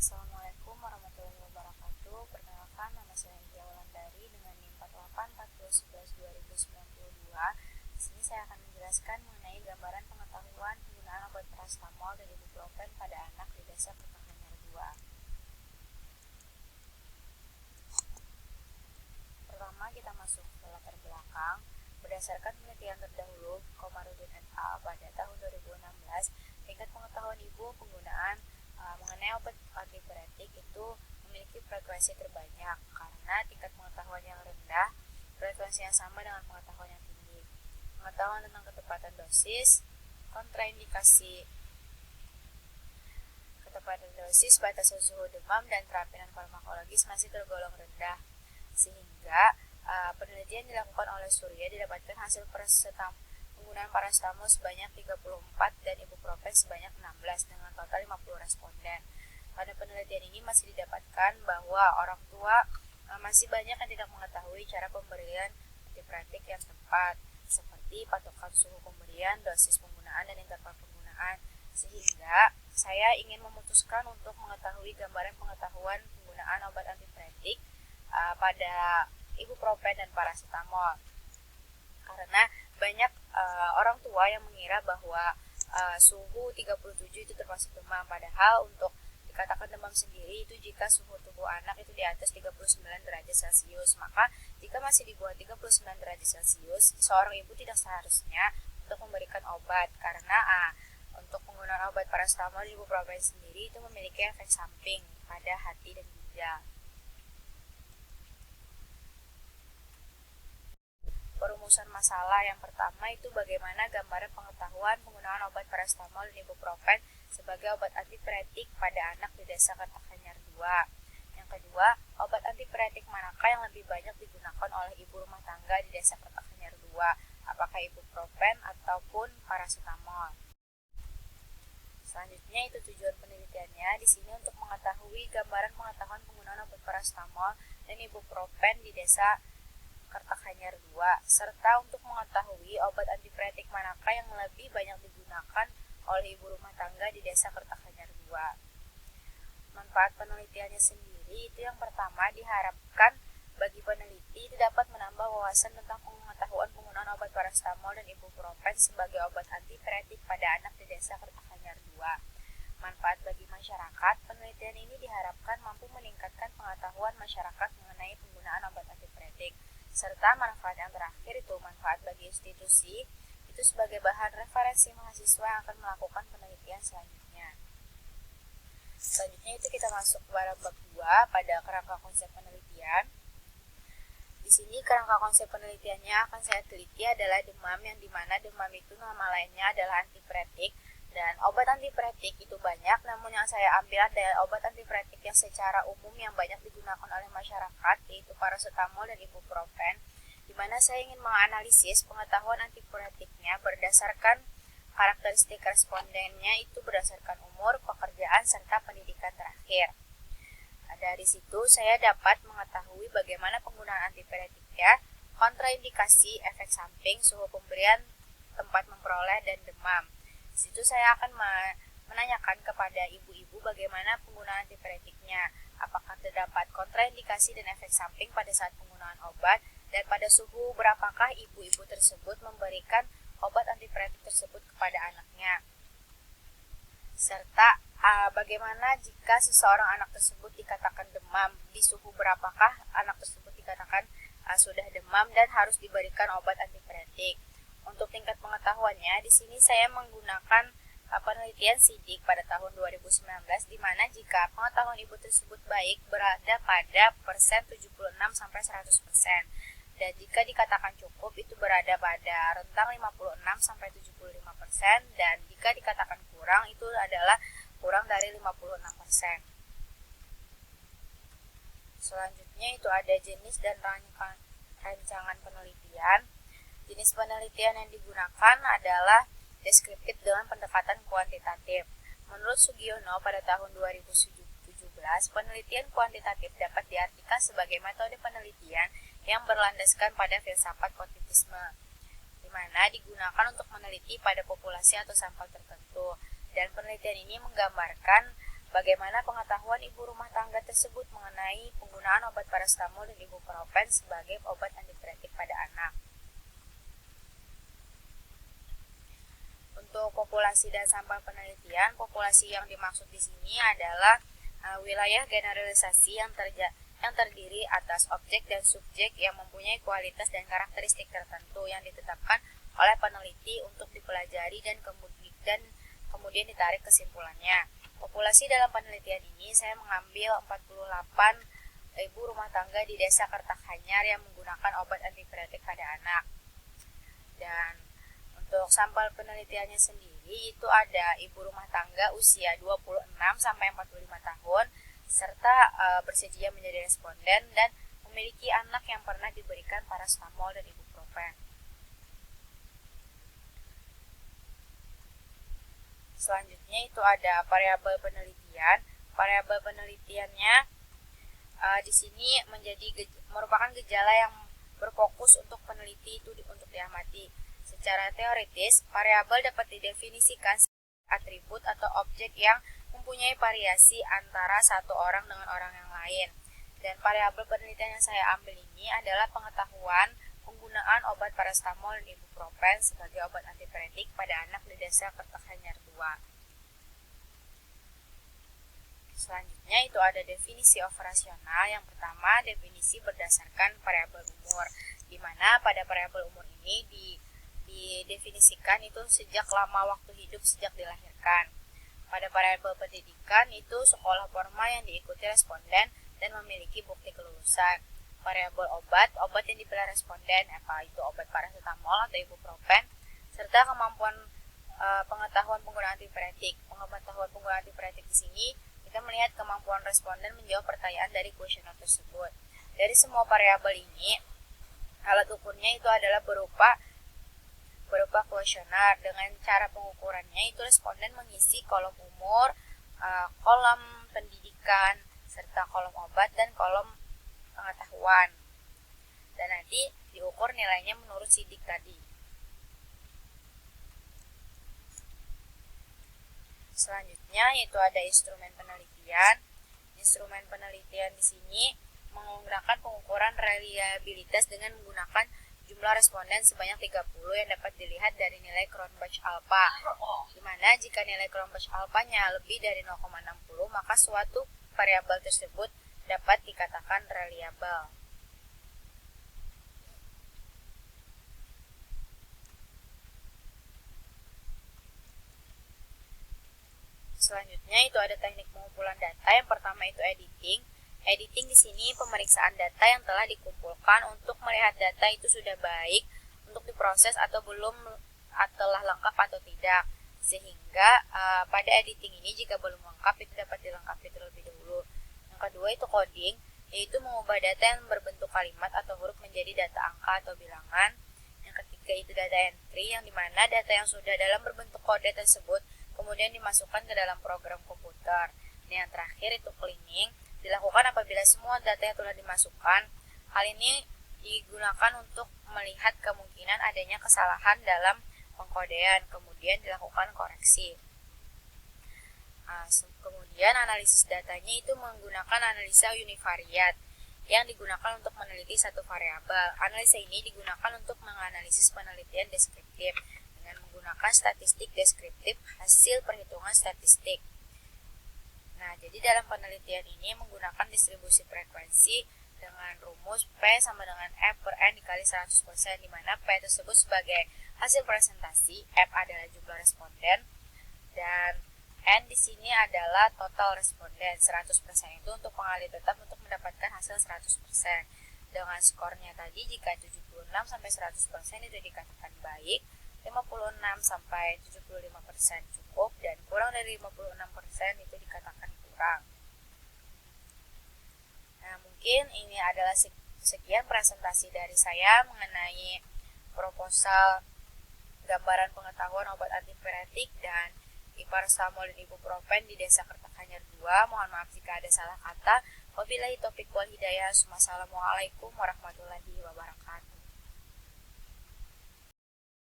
Assalamualaikum warahmatullahi wabarakatuh. Perkenalkan, nama saya India Wulandari dengan NIM 484011-2092. Di sini saya akan menjelaskan mengenai gambaran pengetahuan penggunaan obat paracetamol dan ibuprofen pada anak di Desa Kertakanyar 2. Pertama, kita masuk ke latar belakang. Berdasarkan penelitian terdahulu Komarudin et al. Pada tahun 2016, tingkat pengetahuan ibu penggunaan mengenai obat antipiretik itu memiliki frekuensi terbanyak karena tingkat pengetahuan yang rendah frekuensi yang sama dengan pengetahuan yang tinggi. Pengetahuan tentang ketepatan dosis, kontraindikasi, ketepatan dosis, batas suhu demam, dan terapian farmakologis masih tergolong rendah, sehingga penelitian dilakukan oleh Surya didapatkan hasil penggunaan paracetamol sebanyak 34 dan ibuprofen sebanyak 16 dengan total 50 responden. Pada penelitian ini masih didapatkan bahwa orang tua masih banyak yang tidak mengetahui cara pemberian antipiretik yang tepat, seperti patokan suhu pemberian, dosis penggunaan, dan interval penggunaan. Sehingga saya ingin memutuskan untuk mengetahui gambaran pengetahuan penggunaan obat antipiretik pada ibuprofen dan paracetamol. Karena banyak orang tua yang mengira bahwa suhu 37 itu termasuk demam, padahal untuk dikatakan demam sendiri itu jika suhu tubuh anak itu di atas 39 derajat Celcius. Maka jika masih di bawah 39 derajat Celcius, seorang ibu tidak seharusnya untuk memberikan obat, karena untuk penggunaan obat paracetamol di ibuprofen sendiri itu memiliki efek samping pada hati dan ginjal. Perumusan masalah yang pertama itu bagaimana gambaran pengetahuan penggunaan obat paracetamol dan ibuprofen sebagai obat antipiretik pada anak di Desa Kertakanyar 2. Yang kedua, obat antipiretik manakah yang lebih banyak digunakan oleh ibu rumah tangga di Desa Kertakanyar 2, apakah ibuprofen ataupun paracetamol. Selanjutnya itu tujuan penelitiannya. Di sini untuk mengetahui gambaran pengetahuan penggunaan obat paracetamol dan ibuprofen di Desa Kertakanyar 2, serta untuk mengetahui obat antipiretik manakah yang lebih banyak digunakan oleh ibu rumah tangga di Desa Kertakanyar 2. Manfaat penelitiannya sendiri itu yang pertama, diharapkan bagi peneliti dapat menambah wawasan tentang pengetahuan penggunaan obat paracetamol dan ibuprofen sebagai obat antipiretik pada anak di Desa Kertakanyar 2. Manfaat bagi masyarakat, penelitian ini diharapkan mampu meningkatkan pengetahuan masyarakat mengenai penggunaan obat antipiretik. Serta manfaat yang terakhir itu manfaat bagi institusi itu sebagai bahan referensi mahasiswa yang akan melakukan penelitian selanjutnya. Selanjutnya itu kita masuk pada bab 2 pada kerangka konsep penelitian. Di sini kerangka konsep penelitiannya akan saya teliti adalah demam, yang dimana demam itu nama lainnya adalah antipiretik. Dan obat antipiretik itu banyak, namun yang saya ambil adalah obat antipiretik yang secara umum yang banyak digunakan oleh masyarakat, yaitu paracetamol dan ibuprofen, di mana saya ingin menganalisis pengetahuan antipiretiknya berdasarkan karakteristik respondennya itu berdasarkan umur, pekerjaan, serta pendidikan terakhir. Dari situ saya dapat mengetahui bagaimana penggunaan antipiretiknya, kontraindikasi, efek samping, suhu pemberian, tempat memperoleh, dan demam. Di situ saya akan menanyakan kepada ibu-ibu bagaimana penggunaan antipiretiknya, apakah terdapat kontraindikasi dan efek samping pada saat penggunaan obat, dan pada suhu berapakah ibu-ibu tersebut memberikan obat antipiretik tersebut kepada anaknya. Serta bagaimana jika seseorang anak tersebut dikatakan demam, di suhu berapakah anak tersebut dikatakan sudah demam dan harus diberikan obat antipiretik. Untuk tingkat pengetahuannya, di sini saya menggunakan penelitian SIDIQ pada tahun 2019, di mana jika pengetahuan ibu tersebut baik berada pada persen 76-100%, dan jika dikatakan cukup itu berada pada rentang 56-75%, dan jika dikatakan kurang itu adalah kurang dari 56%. Selanjutnya itu ada jenis dan rancangan penelitian. Jenis penelitian yang digunakan adalah deskriptif dengan pendekatan kuantitatif. Menurut Sugiono pada tahun 2017, penelitian kuantitatif dapat diartikan sebagai metode penelitian yang berlandaskan pada filsafat kuantitisme, di mana digunakan untuk meneliti pada populasi atau sampel tertentu. Dan penelitian ini menggambarkan Bagaimana pengetahuan ibu rumah tangga tersebut mengenai penggunaan obat parastamol dan ibuprofen sebagai obat antipiretik pada anak? Untuk populasi dan sampel penelitian, populasi yang dimaksud di sini adalah wilayah generalisasi yang terdiri atas objek dan subjek yang mempunyai kualitas dan karakteristik tertentu yang ditetapkan oleh peneliti untuk dipelajari dan kemudian ditarik kesimpulannya. Populasi dalam penelitian ini saya mengambil 48 ibu rumah tangga di Desa Kertakhanyar yang menggunakan obat antipiretik pada anak. Dan untuk sampel penelitiannya sendiri itu ada ibu rumah tangga usia 26 sampai 45 tahun serta bersedia menjadi responden dan memiliki anak yang pernah diberikan parastamol dan ibuprofen. Selanjutnya itu ada variabel penelitian. Variabel penelitiannya di sini merupakan gejala yang berfokus untuk peneliti itu untuk diamati. Secara teoritis, variabel dapat didefinisikan sebagai atribut atau objek yang mempunyai variasi antara satu orang dengan orang yang lain. Dan variabel penelitian yang saya ambil ini adalah pengetahuan penggunaan obat parastamol dan ibuprofen sebagai obat antipiretik pada anak di Desa Kertakhanyar 2. Selanjutnya itu ada definisi operasional. Yang pertama, definisi berdasarkan variabel umur, di mana pada variabel umur ini didefinisikan itu sejak lama waktu hidup sejak dilahirkan. Pada variabel pendidikan itu sekolah formal yang diikuti responden dan memiliki bukti kelulusan. Variabel obat yang dipilih responden, apa itu obat paracetamol atau ibuprofen, serta kemampuan pengetahuan penggunaan antipiretik. Pengetahuan penggunaan antipiretik di sini kita melihat kemampuan responden menjawab pertanyaan dari kuesioner tersebut. Dari semua variabel ini, alat ukurnya itu adalah berupa kuesioner. Dengan cara pengukurannya itu responden mengisi kolom umur, kolom pendidikan, serta kolom obat dan kolom pengetahuan. Dan nanti diukur nilainya menurut sidik tadi. Selanjutnya yaitu ada instrumen penelitian. Instrumen penelitian di sini menggunakan pengukuran reliabilitas dengan menggunakan jumlah responden sebanyak 30 yang dapat dilihat dari nilai Cronbach alpha. Di mana jika nilai Cronbach alpha-nya lebih dari 0,60, maka suatu variabel tersebut dapat dikatakan reliable. Selanjutnya itu ada teknik pengumpulan data. Yang pertama itu editing. Editing di sini pemeriksaan data yang telah dikumpulkan untuk melihat data itu sudah baik untuk diproses atau belum, telah lengkap atau tidak. Sehingga pada editing ini jika belum lengkap itu dapat dilengkapi terlebih dahulu. Yang kedua itu coding, yaitu mengubah data yang berbentuk kalimat atau huruf menjadi data angka atau bilangan. Yang ketiga itu data entry, yang dimana data yang sudah dalam berbentuk kode tersebut kemudian dimasukkan ke dalam program komputer. Dan yang terakhir itu cleaning, dilakukan apabila semua data yang telah dimasukkan. Hal ini digunakan untuk melihat kemungkinan adanya kesalahan dalam pengkodean, kemudian dilakukan koreksi. Kemudian analisis datanya itu menggunakan analisa univariat yang digunakan untuk meneliti satu variabel. Analisa ini digunakan untuk menganalisis penelitian deskriptif dengan menggunakan statistik deskriptif hasil perhitungan statistik. Nah, jadi dalam penelitian ini menggunakan distribusi frekuensi dengan rumus P sama dengan F per N dikali 100%, di mana P tersebut sebagai hasil presentasi, F adalah jumlah responden, dan N di sini adalah total responden. 100% itu untuk pengalih tetap untuk mendapatkan hasil 100%. Dengan skornya tadi, jika 76 sampai 100% itu dikatakan baik, 56 sampai 75% cukup, dan kurang dari 56% itu dikatakan kurang. Nah, mungkin ini adalah sekian presentasi dari saya mengenai proposal gambaran pengetahuan obat antipiretik dan parastamol dan ibuprofen di Desa Kertakhanyar 2. Mohon maaf jika ada salah kata. Wabillahi taufiq wal hidayah. Wassalamualaikum warahmatullahi wabarakatuh.